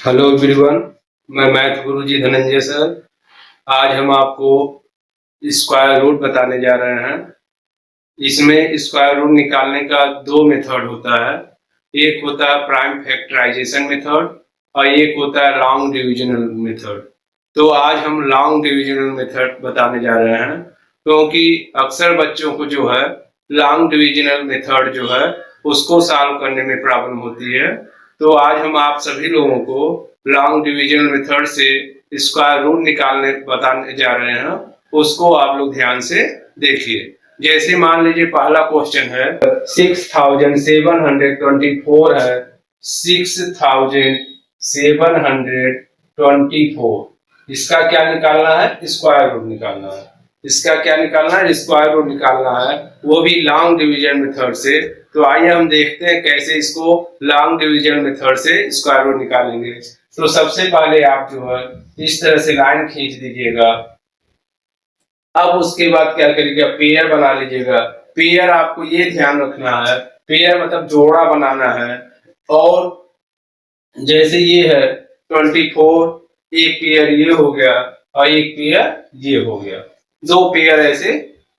Hello everyone, मैं math गुरुजी Dhananjay sir. आज हम आपको स्क्वायर रूट बताने जा रहे हैं। इसमें स्क्वायर रूट निकालने का दो मेथड होता है। एक होता है प्राइम फैक्टराइजेशन मेथड और एक होता है लॉन्ग डिविजनल मेथड। तो आज हम लॉन्ग डिविजनल मेथड बताने जा रहे हैं, क्योंकि अक्सर बच्चों को जो है लॉन्ग डिविजनल मेथड जो है उसको सॉल्व करने में प्रॉब्लम होती है। तो आज हम आप सभी लोगों को लॉन्ग डिविजन मेथड से स्क्वायर रूट निकालने बताने जा रहे हैं। उसको आप लोग ध्यान से देखिए। जैसे मान लीजिए पहला क्वेश्चन है 6724 है। 6724 इसका क्या निकालना है? स्क्वायर रूट निकालना है। इसका क्या निकालना है? स्क्वायर रूट निकालना है, वो भी लॉन्ग डिवीजन मेथड से। तो आइए हम देखते हैं कैसे इसको लॉन्ग डिवीजन मेथड से स्क्वायर रूट निकालेंगे। तो सबसे पहले आप जो है इस तरह से लाइन खींच दीजिएगा। अब उसके बाद क्या करिएगा, पेयर बना लीजिएगा। पेयर आपको ये ध्यान रखना है, पेयर मतलब जोड़ा बनाना है। और जैसे ये है 24, एक पेयर ये हो गया और एक पेयर ये हो गया। दो पेयर ऐसे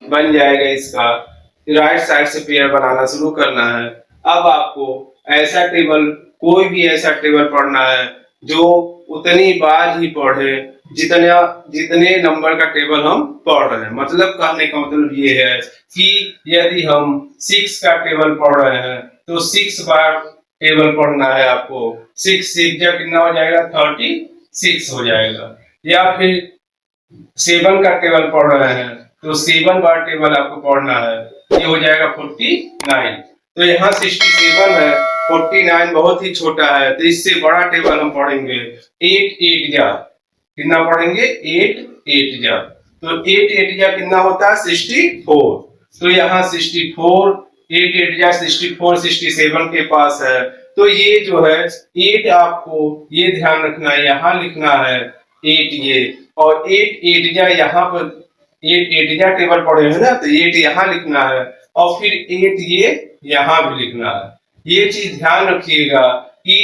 बन जाएगा। इसका राइट साइड से पेयर बनाना शुरू करना है। अब आपको ऐसा टेबल, कोई भी ऐसा टेबल पढ़ना है जो उतनी बार ही पढ़े जितने नंबर का टेबल हम पढ़ रहे हैं। मतलब कहने का मतलब ये है कि यदि हम 6 का टेबल पढ़ रहे हैं तो 6 बार टेबल पढ़ना है आपको। 6 6 कितना हो जाएगा? 36 हो जाएगा। या फिर 7 का टेबल पढ़ रहे हैं तो 7 बार टेबल आपको पढ़ना है। ये हो जाएगा 49। तो यहाँ 67 है, 49 बहुत ही छोटा है, तो इससे बड़ा टेबल हम पढ़ेंगे 8 8 जा। कितना पढ़ेंगे? 8 8 जा। तो 8 8 जा कितना होता है? 64। तो यहाँ 64, 8 8 जा 64, 67 के पास है। तो ये जो है 8 आपको ये ध्यान रखना है, यहाँ लिखना है 8 ये, और 8 8 जा यहाँ पर 8 8 जा टेबल पढ़े हैं ना, तो 8 यहाँ लिखना है और फिर 8 ये यहाँ भी लिखना है। ये चीज ध्यान रखिएगा कि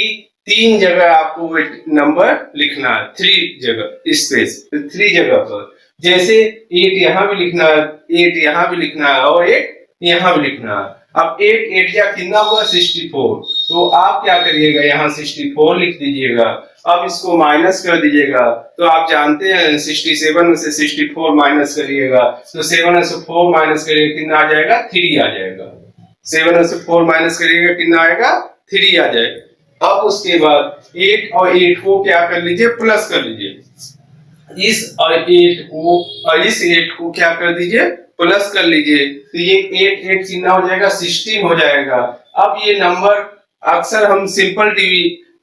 3 जगह आपको नंबर लिखना है, 3 जगह स्पेस, 3 जगह पर। जैसे 8 यहाँ भी लिखना है, 8 यहाँ भी लिखना है और 8 यहाँ भी लिखना है। अब 8 8 जा कितना हुआ? 64। तो आप क्या करिएगा, यहाँ 64 लिख दीजिएगा। अब इसको माइनस कर दीजिएगा। तो आप जानते हैं 67 में से 64 माइनस करिएगा तो 7 में से 4 माइनस करिएगा कितना आ जाएगा? 3 आ जाएगा। 7 में से 4 माइनस करिएगा कितना आएगा? 3 आ जाएगा। अब उसके बाद 8 और 8 को क्या कर लीजिए? प्लस कर लीजिए। इस 8 को क्या कर दीजिए? प्लस कर लीजिए। तो ये 8 8 कितना हो जाएगा? 16 हो जाएगा। अब ये नंबर अक्सर हम सिंपल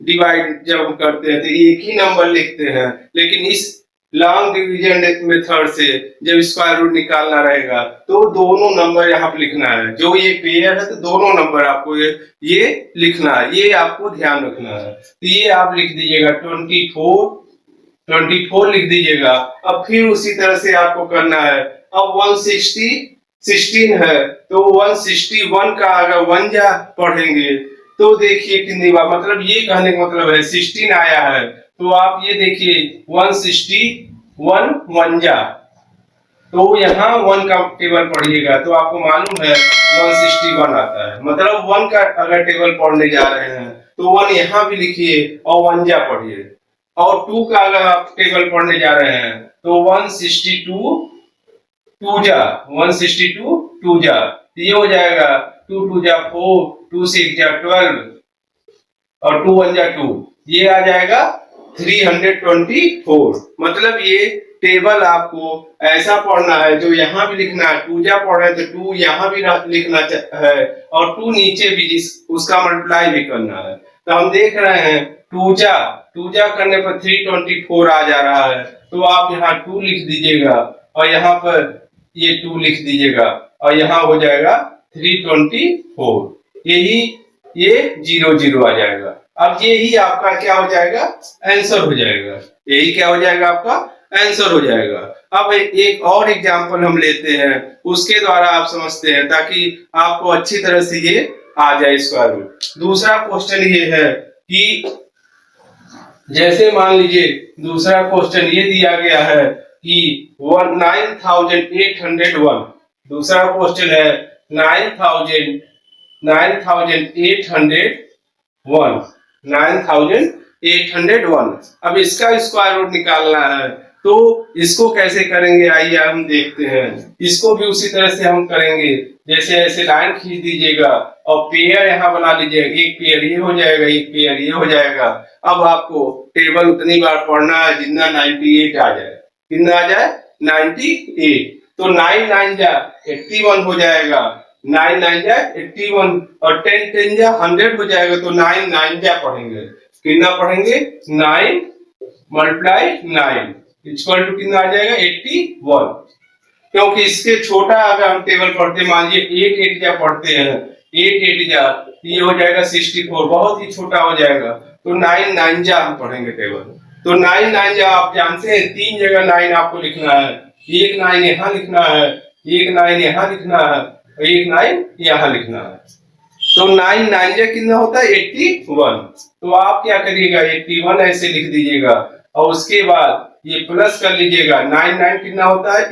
डिवाइड जब करते हैं तो एक ही नंबर लिखते हैं, लेकिन इस लॉन्ग डिवीजन मेथड से जब स्क्वायर रूट निकालना रहेगा तो दोनों नंबर यहाँ पे लिखना है। जो ये पेयर है तो दोनों नंबर आपको ये लिखना है, ये आपको ध्यान रखना है। तो ये आप लिख दीजिएगा 24 लिख दीजिएगा। अब फिर उसी तरह से आपको करना है। अब 16 है तो 161 का अगर 1 जा पढ़ेंगे तो देखिए कितनी बार, मतलब ये कहने का मतलब है 16 आया है तो आप ये देखिए 161 1 जा, तो यहाँ 1 का टेबल पढ़िएगा तो आपको मालूम है 161 आता है। मतलब 1 का अगर टेबल पढ़ने जा रहे हैं तो 1 यहाँ भी लिखिए और 1 जा पढ़िए। और 2 का अगर आप टेबल पढ़ने जा रहे हैं तो 162 2 जा, 162 2 जा, ये हो जाएगा 2 2 जा 4, 2 6 जा 12 और 2 1 जा 2, ये आ जाएगा 324। मतलब ये टेबल आपको ऐसा पढ़ना है जो यहाँ भी लिखना है। 2 जा पढ़ रहे हैं तो 2 यहाँ भी लिखना है और 2 नीचे भी उसका मल्टीप्लाई भी करना है। तो हम देख रहे हैं 2 जा करने पर 324 आ जा रहा है, तो आप यहाँ 2 लिख दीजिएगा और यहाँ पर ये 2 लिख दीजिएगा और यहाँ हो जाएगा 324। यही ये 0 0 आ जाएगा। अब यही आपका क्या हो जाएगा? आंसर हो जाएगा। यही क्या हो जाएगा? आपका आंसर हो जाएगा। अब एक और एग्जांपल हम लेते हैं, उसके द्वारा आप समझते हैं ताकि आपको अच्छी तरह से ये आ जाए स्क्वायर रूट। दूसरा क्वेश्चन ये है कि जैसे मान लीजिए दूसरा क्वेश्चन ये दिया गया है कि 9801, दूसरा क्वेश्चन है 9801। अब इसका स्क्वायर रूट निकालना है, तो इसको कैसे करेंगे आइए हम देखते हैं। इसको भी उसी तरह से हम करेंगे, जैसे ऐसे लाइन खींच दीजिएगा और पेयर यहाँ बना लीजिएगा, एक पेयर ये हो जाएगा, एक पेयर ये हो जाएगा। अब आपको टेबल उतनी बार पढ़ना है जितना 98 आ जाए। कितना आ जाए? 98। तो 9 9 जा 81 हो जाएगा, 9 9 जा 81 और 10 10 जा 100 हो जाएगा। तो 9 9 जा पढ़ेंगे, कितना पढ़ेंगे? 9 मल्टीप्लाई 9 इक्वल टू कितना आ जाएगा? 81। क्योंकि इसके छोटा अगर हम टेबल पढ़ते, मान लीजिए 8 8 जा पढ़ते हैं, 8 8 जा ये हो जाएगा 64, बहुत ही छोटा हो जाएगा। तो 9 9 जा हम पढ़ेंगे टेबल। तो 9 9 जा आप जानते हैं 3 जगह 9 आपको लिखना है, एक 9 यहाँ लिखना है, एक 9 यहाँ लिखना है, एक 9 यहाँ लिखना है। तो 9 9 जा कितना होता है? 81। तो आप क्या करिएगा? 81 ऐसे लिख दीजिएगा और उसके बाद ये प्लस कर लीजिएगा। 9 9 कितना होता है?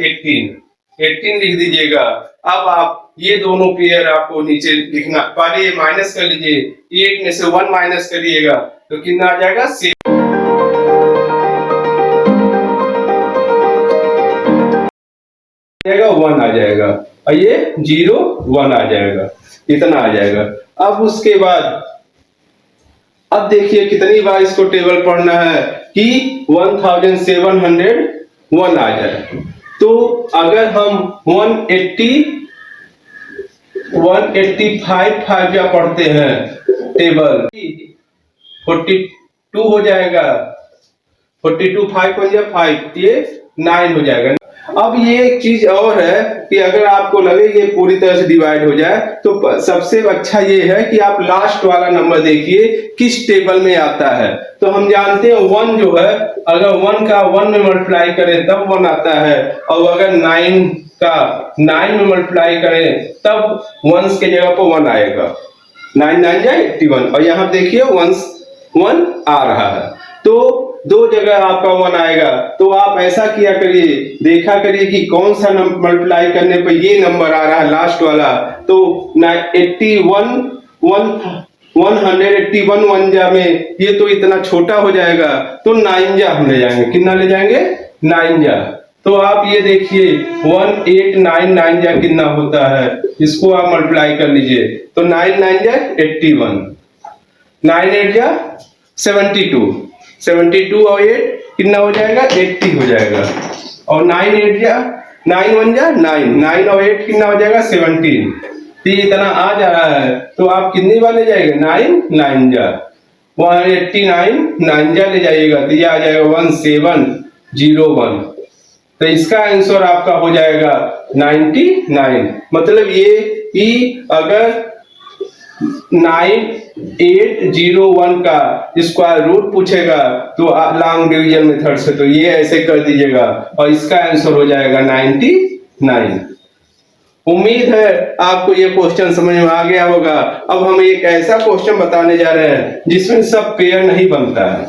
18 लिख दीजिएगा। अब आप ये दोनों पेयर आपको नीचे लिखना, पहले ये माइनस कर लीजिए, 8 में से 1 माइनस करिएगा तो कितना आ जाएगा? 1 आ जाएगा और ये 0 1 आ जाएगा, इतना आ जाएगा। अब उसके बाद अब देखिए कितनी बार इसको टेबल पढ़ना है कि 1701 आ जाए। तो अगर हम 185 या पढ़ते हैं टेबल, 42 हो जाएगा, 42 5 5 ये 9 हो जाएगा। अब ये एक चीज और है कि अगर आपको लगे ये पूरी तरह से डिवाइड हो जाए तो सबसे अच्छा ये है कि आप लास्ट वाला नंबर देखिए किस टेबल में आता है। तो हम जानते हैं 1 जो है, अगर 1 का 1 में मल्टीप्लाई करें तब 1 आता है, और अगर 9 का 9 में मल्टीप्लाई करें तब 1 के जगह पर 1 आएगा। 9 9 जाए 81 और यहाँ देखिए 1 आ रहा है, तो 2 जगह आपका 1 आएगा। तो आप ऐसा किया करिए, देखा करिए कि कौन सा नंबर मल्टीप्लाई करने पर ये नंबर आ रहा है लास्ट वाला। तो 181 1 जा में ये तो इतना छोटा हो जाएगा, तो 9 जा हम ले जाएंगे। कितना ले जाएंगे? 9 जा। तो आप ये देखिए 1899 जा कितना होता है, इसको आप मल्टीप्लाई कर लीजिए। तो 9 9 जा 81, 9 8 जा 72 और 8 कितना हो जाएगा? 80 हो जाएगा। और 9 8 जा 9 1 जा 9 और 8 कितना हो जाएगा? 17। तो ये इतना आ जा रहा है, तो आप कितनी बार ले जाएंगे? 9 9 जा 189 9 जा ले जाइएगा, तो ये आ जाएगा 1701। तो इसका आंसर आपका हो जाएगा 99। मतलब ये कि अगर 9801 का स्क्वायर रूट पूछेगा तो लॉन्ग डिवीजन मेथड से तो ये ऐसे कर दीजिएगा और इसका आंसर हो जाएगा 99। उम्मीद है आपको ये क्वेश्चन समझ में आ गया होगा। अब हम एक ऐसा क्वेश्चन बताने जा रहे हैं जिसमें सब पेयर नहीं बनता है,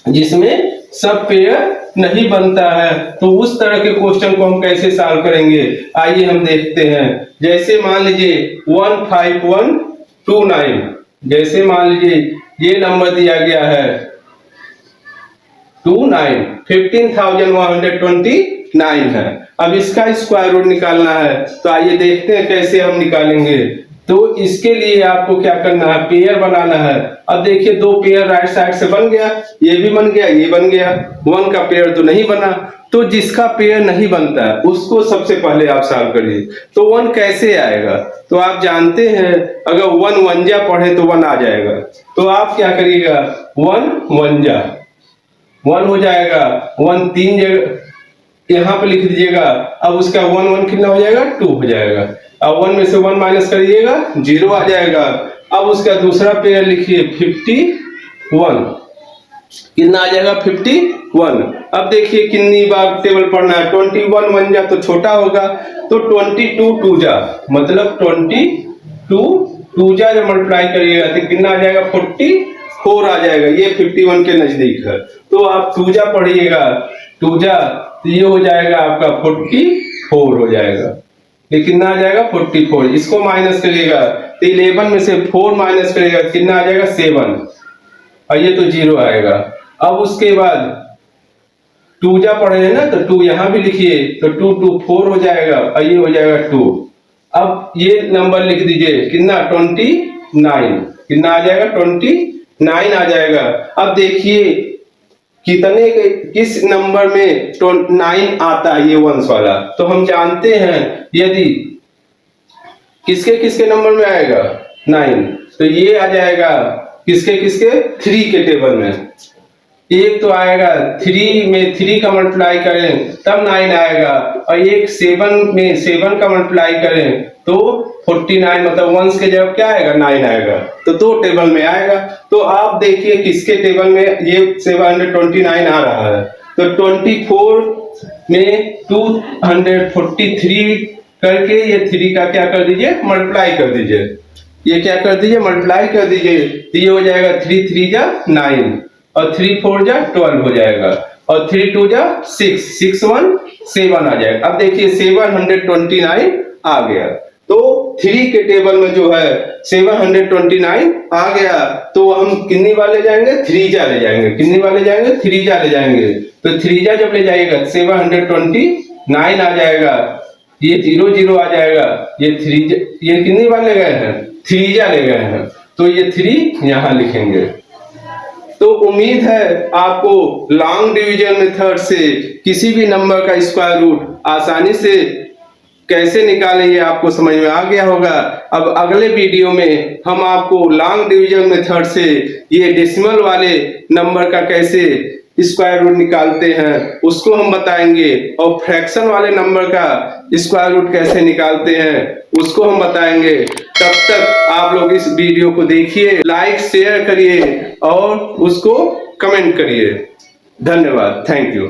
जिसमें सब पेयर नहीं बनता है। तो उस तरह के क्वेश्चन को हम कैसे सॉल्व करेंगे, आइए हम देखते हैं। जैसे मान लीजिए 15129, जैसे मान लीजिए ये नंबर दिया गया है 29, 15,129 है। अब इसका स्क्वायर रूट निकालना है, तो आइए देखते हैं कैसे हम निकालेंगे। तो इसके लिए आपको क्या करना है? पेयर बनाना है। अब देखिए 2 पेयर राइट साइड से बन गया, ये भी बन गया, ये बन गया। 1 का पेयर तो नहीं बना, तो जिसका पेयर नहीं बनता है उसको सबसे पहले आप सॉल्व करिए। तो 1 कैसे आएगा? तो आप जानते हैं अगर 1 1 जा पढ़े तो 1 आ जाएगा। तो आप क्या करिएगा? 1 1 जा 1 हो जाएगा, 1 3 जगह यहाँ पे लिख दीजिएगा। अब उसका 1 1 कितना हो जाएगा? 2 हो जाएगा। अब 1 में से 1 माइनस करिएगा, 0 आ जाएगा। अब उसका दूसरा पेयर लिखिए 51, कितना आ जाएगा? 51। अब देखिए कितनी बार टेबल पढ़ना है। 21 1 जा तो छोटा होगा, तो 22 2 जा, मतलब 22 2 जा जब मल्टीप्लाई करिएगा तो कितना आ जाएगा? 4 आ जाएगा, ये 51 के नजदीक है। तो आप टूजा पढ़िएगा, टूजा तो ये हो जाएगा आपका 44 हो जाएगा। ये कितना आ जाएगा 44। इसको माइनस करिएगा तो 11 में से 4 माइनस करिएगा कितना आ जाएगा 7, और ये तो 0 आएगा। अब उसके बाद टूजा पढ़े हैं ना, तो 2 यहां भी लिखिए, तो 2 2 4 हो जाएगा, और ये हो जाएगा 2। अब ये नंबर लिख दीजिए कितना 29, कितना आ जाएगा 29 आ जाएगा। अब देखिए कितने किस नंबर में 9 आता है, ये वंश वाला। तो हम जानते हैं यदि किसके किसके नंबर में आएगा 9, तो ये आ जाएगा किसके किसके 3 के टेबल में। एक तो आएगा 3 में 3 का मल्टीप्लाई करें तब 9 आएगा, और एक 7 में 7 का मल्टीप्लाई करें तो 49, मतलब वंश के जगह क्या आएगा 9 आएगा। तो 2 टेबल में आएगा। तो आप देखिए किसके टेबल में ये 729 आ रहा है। तो 24 में 243 करके ये 3 का क्या कर दीजिए मल्टीप्लाई कर दीजिए, ये क्या कर दीजिए मल्टीप्लाई कर दीजिए। तो ये हो जाएगा 3 3 जा 9, और 3 4 जा 12 हो जाएगा, और 3 2 जा 6 6 1 7 आ जाएगा। अब देखिए 729 आ गया। तो 3 के टेबल में जो है 729 आ गया, तो हम कितनी वाले जाएंगे 3 जा ले जाएंगे, कितनी वाले जाएंगे 3 जा ले जाएंगे। तो 3 जा जब ले जाएगा 729 आ जाएगा, ये 0 0 आ जाएगा, ये 3 ये कितनी वाले गए हैं 3 जा ले गए हैं, तो ये 3 यहां लिखेंगे। तो उम्मीद है आपको लॉन्ग डिवीजन मेथड से किसी भी नंबर का स्क्वायर रूट आसानी से कैसे निकालें ये आपको समझ में आ गया होगा। अब अगले वीडियो में हम आपको लॉन्ग डिवीजन मेथड से ये डेसिमल वाले नंबर का कैसे स्क्वायर रूट निकालते हैं उसको हम बताएंगे, और फ्रैक्शन वाले नंबर का स्क्वायर रूट कैसे निकालते हैं उसको हम बताएंगे। तब तक आप लोग इस वीडियो को देखिए, लाइक शेयर करिए और उसको कमेंट करिए। धन्यवाद, थैंक यू।